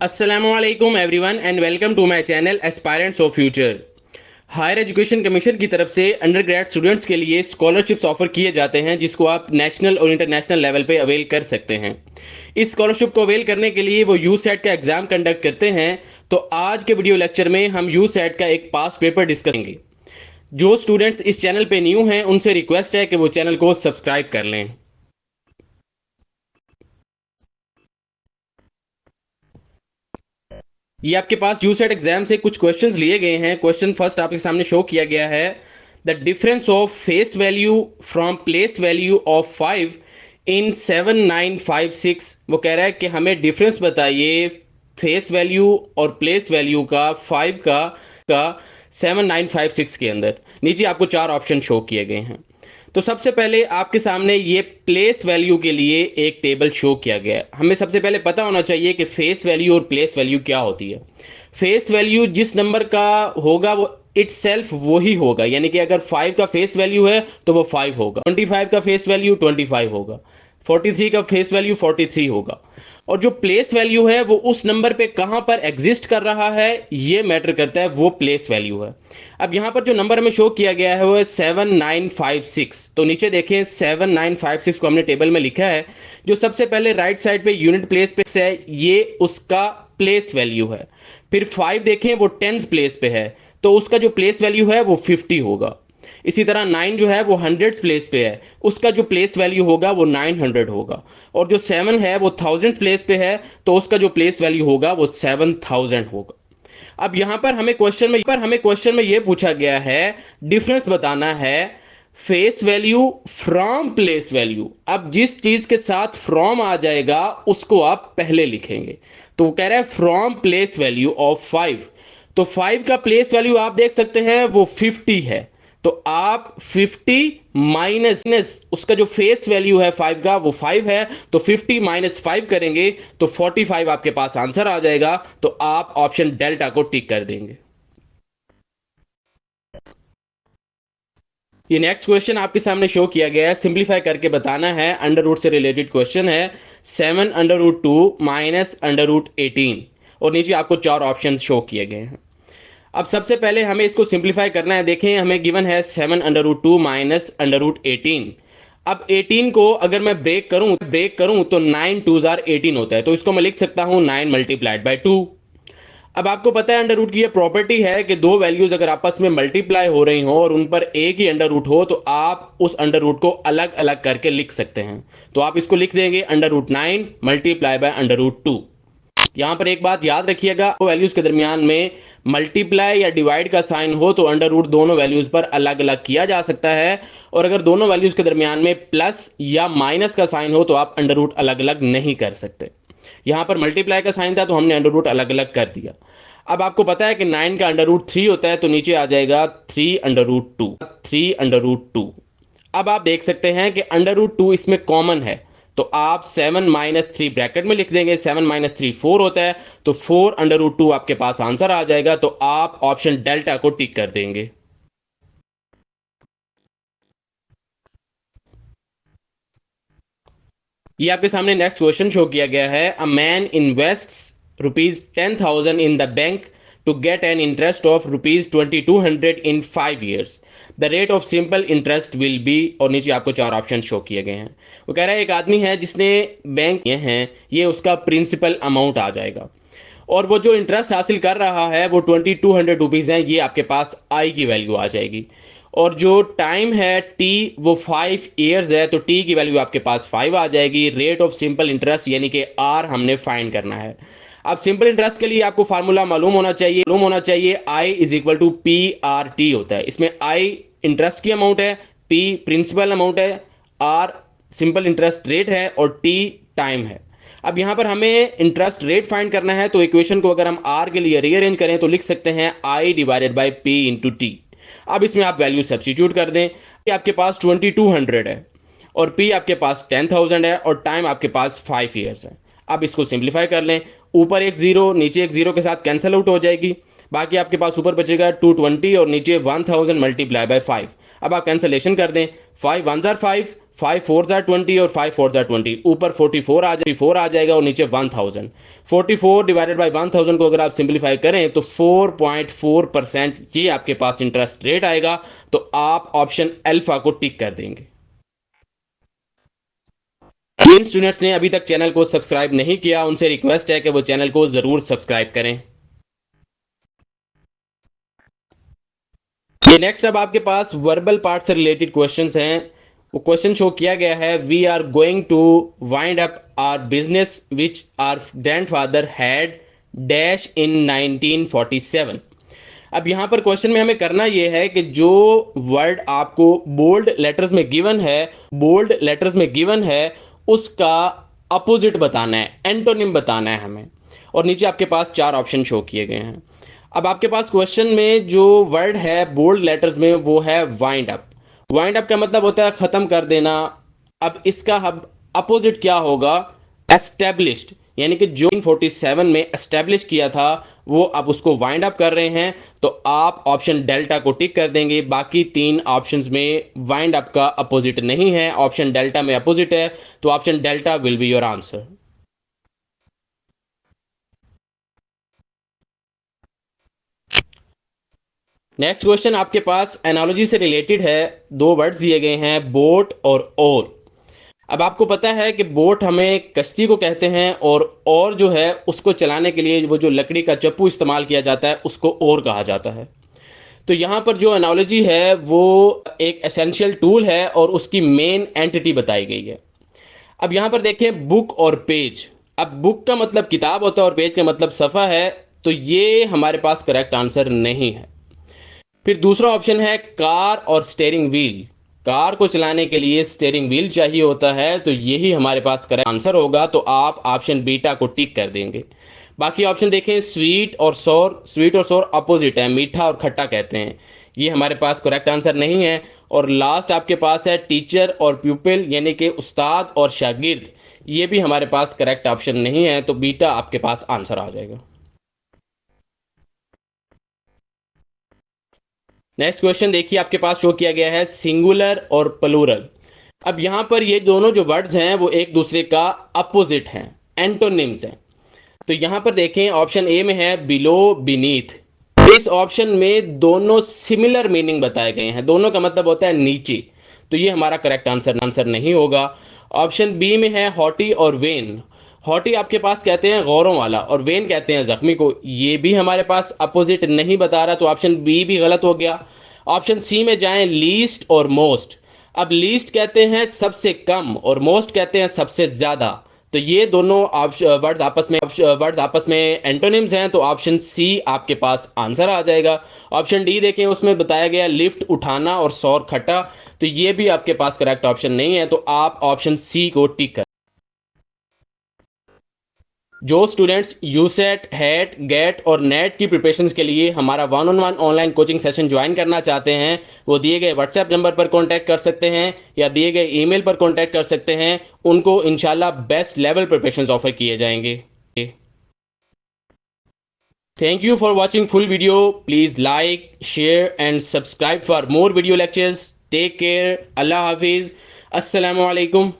अस्सलामुअलैकुम everyone and welcome to my channel aspirants of future. Higher education commission की तरफ से अंडर ग्रेड स्टूडेंट्स के लिए स्कॉलरशिप्स ऑफर किए जाते हैं जिसको आप नेशनल और इंटरनेशनल लेवल पे अवेल कर सकते हैं। इस स्कॉलरशिप को अवेल करने के लिए वो यू सेट का एग्ज़ाम कंडक्ट करते हैं। तो आज के वीडियो लेक्चर में हम यू सेट का एक पास पेपर डिस्कस करेंगे। जो स्टूडेंट्स इस चैनल पे न्यू हैं उनसे रिक्वेस्ट है कि वो चैनल को सब्सक्राइब कर लें। ये आपके पास यूसेट एग्जाम से कुछ क्वेश्चंस लिए गए हैं। क्वेश्चन फर्स्ट आपके सामने शो किया गया है। The difference of face value from place value of 5 इन 7956। वो कह रहा है कि हमें डिफरेंस बताइए फेस वैल्यू और प्लेस वैल्यू का 5 का 7956 के अंदर। नीचे आपको चार ऑप्शन शो किए गए हैं। तो सबसे पहले आपके सामने ये प्लेस वैल्यू के लिए एक टेबल शो किया गया है। हमें सबसे पहले पता होना चाहिए कि फेस वैल्यू और प्लेस वैल्यू क्या होती है। फेस वैल्यू जिस नंबर का होगा वो इट सेल्फ वही होगा, यानी कि अगर 5 का फेस वैल्यू है तो वो 5 होगा, 25 का फेस वैल्यू 25 होगा, 43 का फेस वैल्यू 43 होगा। और जो प्लेस वैल्यू है वो उस नंबर पे कहां पर एग्जिस्ट कर रहा है ये मैटर करता है, वो प्लेस वैल्यू है। अब यहां पर जो नंबर हमें शो किया गया है वो है 7956। तो नीचे देखें 7956 को हमने टेबल में लिखा है। जो सबसे पहले राइट साइड पे यूनिट प्लेस पे है ये उसका प्लेस वैल्यू है। फिर 5 देखें वो टेंस प्लेस पे है तो उसका जो प्लेस वैल्यू है वो 50 होगा। इसी तरह 9 जो है वो हंड्रेड्स प्लेस पे है, उसका जो प्लेस वैल्यू होगा वो 900 होगा। और जो 7 है वो थाउजेंड्स प्लेस पे है तो उसका जो प्लेस वैल्यू होगा वो 7000 होगा। अब यहां पर हमें क्वेश्चन में यह पूछा गया है, डिफरेंस बताना है face value from place value. अब जिस चीज के साथ फ्रॉम आ जाएगा उसको आप पहले लिखेंगे। तो वो कह रहा है फ्रॉम प्लेस वैल्यू ऑफ 5। तो 5 का प्लेस वैल्यू आप देख सकते हैं वो 50 है। तो आप 50 माइनस उसका जो फेस वैल्यू है 5 का वो 5 है, तो 50 माइनस 5 करेंगे तो 45 आपके पास आंसर आ जाएगा। तो आप ऑप्शन डेल्टा को टिक कर देंगे। ये नेक्स्ट क्वेश्चन आपके सामने शो किया गया है, सिंप्लीफाई करके बताना है। अंडर रूट से रिलेटेड क्वेश्चन है। 7√2 माइनस √18 और नीचे आपको चार ऑप्शन शो किए गए हैं। अब सबसे पहले हमें इसको सिंप्लीफाई करना है। देखें हमें गिवन है 7√2 माइनस √18। अब 18 को अगर मैं ब्रेक करूं तो 9 2 जार 18 होता है, तो इसको मैं लिख सकता हूं 9 मल्टीप्लाइड बाई 2। अब आपको पता है अंडर रूट की ये प्रॉपर्टी है कि दो वैल्यूज अगर आपस में मल्टीप्लाई हो रही हो और उन पर एक ही अंडर रूट हो तो आप उस अंडर रूट को अलग अलग करके लिख सकते हैं। तो आप इसको लिख देंगे under root 9 multiply by under root 2। यहां पर एक बात याद रखिएगा, वैल्यूज के दरमियान में मल्टीप्लाई या डिवाइड का साइन हो तो अंडर रूट दोनों वैल्यूज पर अलग अलग किया जा सकता है, और अगर दोनों वैल्यूज के दरमियान में प्लस या माइनस का साइन हो तो आप अंडर रूट अलग अलग नहीं कर सकते। यहां पर मल्टीप्लाई का साइन था तो हमने अंडर रूट अलग अलग कर दिया। अब आपको पता है कि 9 का अंडर रूट 3 होता है, तो नीचे आ जाएगा 3 अंडर रूट 2। अब आप देख सकते हैं कि अंडर रूट 2 इसमें कॉमन है, तो आप 7 - 3 ब्रैकेट में लिख देंगे। 7 - 3 4 होता है, तो 4 अंडर रूट 2 आपके पास आंसर आ जाएगा। तो आप ऑप्शन डेल्टा को टिक कर देंगे। ये आपके सामने नेक्स्ट क्वेश्चन शो किया गया है। A man invests ₹10,000 in the bank to get an interest of ₹2200 इन 5 years। The rate of simple interest will be, और नीचे आपको चार ऑप्शन शो किए गए हैं। वो कह रहा है एक आदमी है जिसने बैंक ये हैं, ये उसका प्रिंसिपल अमाउंट आ जाएगा और वो जो इंटरेस्ट हासिल कर रहा है वो ₹2200 है। ये आपके पास आई की वैल्यू आ जाएगी। और जो टाइम है टी वो 5 years है, तो टी की वैल्यू आपके पास 5 आ जाएगी। रेट ऑफ सिंपल इंटरेस्ट यानी कि आर हमने फाइंड करना है। अब सिंपल इंटरेस्ट के लिए आपको फार्मूला मालूम होना चाहिए I is equal to P R T होता है। इसमें आई इंटरेस्ट की अमाउंट है, पी प्रिंसिपल अमाउंट है, आर सिंपल इंटरेस्ट रेट है और टी टाइम है। अब यहां पर हमें इंटरेस्ट रेट फाइंड करना है, तो इक्वेशन को अगर हम आर के लिए रीअरेंज करें तो लिख सकते हैं I divided by P into T. अब इसमें आप वैल्यू सब्स्टिट्यूट कर दें। आपके पास 2200 है और पी आपके पास 10,000 है और टाइम आपके पास 5 years है। अब इसको सिंप्लीफाई कर लें। ऊपर एक जीरो नीचे एक जीरो के साथ कैंसिल आउट हो जाएगी। बाकी आपके पास ऊपर बचेगा 220 और नीचे 1000 मल्टीप्लाई बाय 5। अब आप कैंसिलेशन कर दें। 5 1 जार 5, फाइव फोर ज़ार 20 और 5 4 ज़ार 20, ऊपर 44 आ जाएगा और नीचे 1000। 44 डिवाइडेड बाई 1000 को अगर आप सिंप्लीफाई करें तो 4.4% ये आपके पास इंटरेस्ट रेट आएगा। तो आप ऑप्शन अल्फा को टिक कर देंगे। जिन स्टूडेंट्स ने अभी तक चैनल को सब्सक्राइब नहीं किया उनसे रिक्वेस्ट है कि वो चैनल को जरूर सब्सक्राइब करें। ये नेक्स्ट अब आपके पास वर्बल पार्ट से रिलेटेड क्वेश्चंस हैं। वो क्वेश्चन शो किया गया है, we are going to wind up our business which our grandfather had dash in 1947। अब यहाँ पर क्वेश्चन में हमें करना यह है कि जो वर्ड आपको बोल्ड लेटर्स में गिवन है उसका अपोजिट बताना है, एंटोनिम बताना है हमें। और नीचे आपके पास चार ऑप्शन शो किए गए हैं। अब आपके पास क्वेश्चन में जो वर्ड है बोल्ड लेटर्स में वो है वाइंड अप। वाइंड अप का मतलब होता है ख़त्म कर देना। अब इसका अपोजिट क्या होगा? एस्टेब्लिश्ड, यानी कि जो 47 में एस्टेब्लिश किया था वो अब उसको वाइंड अप कर रहे हैं। तो आप ऑप्शन डेल्टा को टिक कर देंगे। बाकी तीन ऑप्शंस में वाइंड अप का अपोजिट नहीं है, ऑप्शन डेल्टा में अपोजिट है, तो option delta will be your answer. Next question आपके पास एनालॉजी से रिलेटेड है। दो वर्ड्स दिए गए हैं, बोट और ओर। अब आपको पता है कि बोट हमें कश्ती को कहते हैं और जो है उसको चलाने के लिए वो जो लकड़ी का चप्पू इस्तेमाल किया जाता है उसको ओर कहा जाता है। तो यहाँ पर जो एनालॉजी है वो एक एसेंशियल टूल है और उसकी मेन एंटिटी बताई गई है। अब यहाँ पर देखें बुक और पेज। अब बुक का मतलब किताब होता है और पेज का मतलब सफ़ा है, तो ये हमारे पास करेक्ट आंसर नहीं है। फिर दूसरा ऑप्शन है कार और स्टेयरिंग व्हील। कार को चलाने के लिए स्टेयरिंग व्हील चाहिए होता है, तो यही हमारे पास करेक्ट आंसर होगा। तो आप ऑप्शन बीटा को टिक कर देंगे। बाकी ऑप्शन देखें, स्वीट और सोर। स्वीट और सोर अपोजिट है, मीठा और खट्टा कहते हैं, ये हमारे पास करेक्ट आंसर नहीं है। और लास्ट आपके पास है टीचर और प्यूपिल, यानी कि उस्ताद और शागिर्द, ये भी हमारे पास करेक्ट ऑप्शन नहीं है। तो बीटा आपके पास आंसर आ जाएगा। नेक्स्ट क्वेश्चन देखिए, आपके पास शो किया गया है सिंगुलर और प्लूरल। अब यहाँ पर ये दोनों जो वर्ड्स हैं वो एक दूसरे का अपोजिट हैं, एंटोनिम्स हैं। तो यहाँ पर देखें, ऑप्शन ए में है बिलो बीनीथ। इस ऑप्शन में दोनों सिमिलर मीनिंग बताए गए हैं, दोनों का मतलब होता है नीचे, तो ये हमारा करेक्ट आंसर नहीं होगा। ऑप्शन बी में है हॉटी और वेन। हॉटी आपके पास कहते हैं गौरों वाला और वेन कहते हैं जख्मी को, ये भी हमारे पास अपोजिट नहीं बता रहा, तो ऑप्शन बी भी गलत हो गया। ऑप्शन सी में जाएं, लीस्ट और मोस्ट। अब लीस्ट कहते हैं सबसे कम और मोस्ट कहते हैं सबसे ज़्यादा, तो ये दोनों वर्ड्स आपस में एंटोनिम्स हैं, तो ऑप्शन सी आपके पास आंसर आ जाएगा। ऑप्शन डी देखें, उसमें बताया गया लिफ्ट उठाना और सौर खट्टा, तो ये भी आपके पास करेक्ट ऑप्शन नहीं है, तो आप ऑप्शन सी को टिक कर। जो स्टूडेंट्स यूसेट, हैट, गेट और नेट की प्रिपरेशंस के लिए हमारा 1-on-1 online coaching session join करना चाहते हैं, वो दिए गए व्हाट्सएप नंबर पर कांटेक्ट कर सकते हैं या दिए गए ईमेल पर कांटेक्ट कर सकते हैं। उनको इंशाल्लाह बेस्ट लेवल प्रिपरेशंस ऑफर किए जाएंगे। Thank you for watching full video. Please like, share and subscribe for more video lectures. Take care. अल्लाह हाफिज़। अस्सलामु अलैकुम।